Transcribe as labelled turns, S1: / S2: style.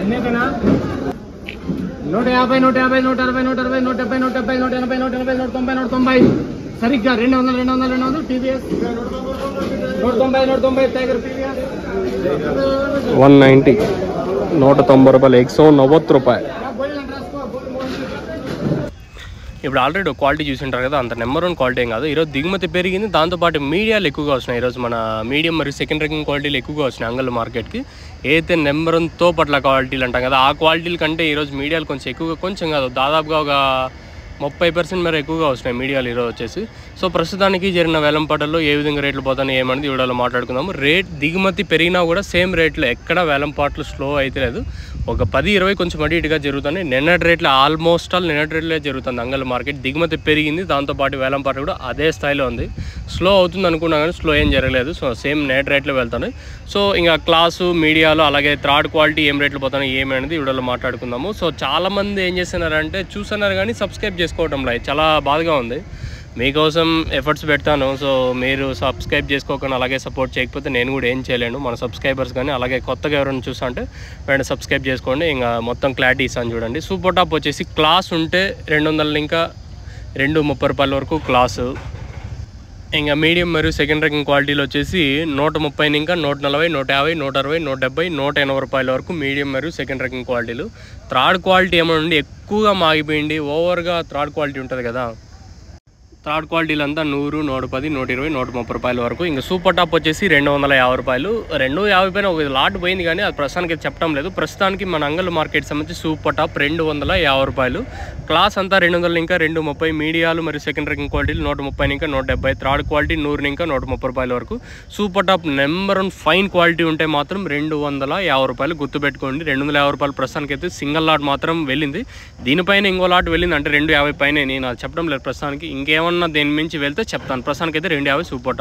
S1: ఎన్నికనా 150 150 160 160 170 170 180 180 190 190 సరిగ్గా 200 200 200 TVS 190 tiger TVS
S2: 190 190 రూపాయలు 190 రూపాయలు. ఇప్పుడు ఆల్రెడీ క్వాలిటీ చూసింటారు కదా, అంత నెంబర్ 1 క్వాలిటీ ఏం కాదు. ఈరోజు దిగుమతి పెరిగింది, దాంతోపాటు మీడియాలు ఎక్కువగా వస్తున్నాయి. ఈరోజు మన మీడియం మరియు సెకండ్ ర్యాంకింగ్ క్వాలిటీలు ఎక్కువగా వస్తున్నాయి అంగల్ మార్కెట్కి. ఏదైతే నెంబర్ 1 తోపట్ల క్వాలిటీలు అంటాం కదా, ఆ క్వాలిటీల కంటే ఈరోజు మీడియాలు కొంచెం ఎక్కువగా, కొంచెం కాదు దాదాపుగా ఒక 30% మేర ఎక్కువగా వస్తున్నాయి మీడియాలు ఈరోజు వచ్చేసి. సో ప్రస్తుతానికి జరిగిన వేలంపాటల్లో ఏ విధంగా రేట్లు పోతాయి ఏమనేది ఈ వీడియోలో మాట్లాడుకుందాము. రేట్ దిగుమతి పెరిగినా కూడా సేమ్ రేట్లో ఎక్కడ వేలంపాట్లు స్లో అయితే లేదు. ఒక 10-20 కొంచెం అటు ఇటుగా జరుగుతుంది. నిన్నటి రేట్లు ఆల్మోస్ట్ ఆల్ నిన్నటి రేట్లే జరుగుతుంది అంగల్ మార్కెట్. దిగుమతి పెరిగింది, దాంతోపాటు వేలంపాట కూడా అదే స్థాయిలో ఉంది. స్లో అవుతుంది అనుకున్నా కానీ స్లో ఏం జరగలేదు. సో సేమ్ నెట్ రేట్లో వెళ్తున్నాయి. సో ఇంకా క్లాసు మీడియాలో అలాగే థర్డ్ క్వాలిటీ ఏం రేట్లు పోతున్నాయి ఏమనేది వీడియోలో మాట్లాడుకుందాము. సో చాలామంది ఏం చేస్తున్నారంటే చూస్తున్నారు కానీ సబ్స్క్రైబ్ చేసుకోవడంలో చాలా బాధగా ఉంది. మీకోసం ఎఫర్ట్స్ పెడతాను. సో మీరు సబ్స్క్రైబ్ చేసుకోకుండా అలాగే సపోర్ట్ చేయకపోతే నేను కూడా ఏం చేయలేను. మన సబ్స్క్రైబర్స్ కానీ అలాగే కొత్తగా ఎవరైనా చూసా అంటే వెంటనే సబ్స్క్రైబ్ చేసుకోండి. ఇంకా మొత్తం క్లారిటీ ఇస్తాను చూడండి. సూపర్ టాప్ వచ్చేసి క్లాస్ ఉంటే 200 ఇంకా 230 రూపాయల వరకు క్లాసు. ఇంకా మీడియం మరియు సెకండ్ ర్యాంకింగ్ క్వాలిటీలో వచ్చేసి 130 ఇంకా 140 150 160 170 180 రూపాయల వరకు మీడియం మరియు సెకండ్ ర్యాంకింగ్ క్వాలిటీలు. థర్డ్ క్వాలిటీ ఏమన్నా ఎక్కువగా మాగిపోయింది, ఓవర్గా థర్డ్ క్వాలిటీ ఉంటుంది కదా, థర్డ్ క్వాలిటీలు అంతా 100 110 120 130 రూపాయల వరకు. ఇంకా సూపర్ టాప్ వచ్చేసి 250 రూపాయలు. 250 పైన ఒక లాట్ పోయింది కానీ అది ప్రస్తుతానికి చెప్పడం లేదు. ప్రస్తుతానికి మన అంగల్ మార్కెట్ సంబంధించి సూపర్ టాప్ 250 రూపాయలు. క్లాస్ అంతా 200 ఇంకా 230. మీడియాలు మరియు సెకండ్ ర్యాంకింగ్ క్వాలిటీలు 130 ఇంకా 170. థర్డ్ క్వాలిటీ 100 ఇంకా 130 రూపాయల వరకు. Super top number 1 fine quality ఉంటే మాత్రం 250 రూపాయలు. గుర్తుపెట్టుకోండి, 250 రూపాయలు ప్రస్తుతానికి అయితే సింగిల్ లాట్ మాత్రం వెళ్ళింది. దీనిపైన ఇంకో లాట్ వెళ్ళింది అంటే 250 పైన. నేను అది చెప్పడం లేదు ప్రస్తుతానికి. ఇంకేమన్నా దేని మించి వెళ్తే చెప్తాను. ప్రస్తుతానికి అయితే 250 సూపర్ టాప్.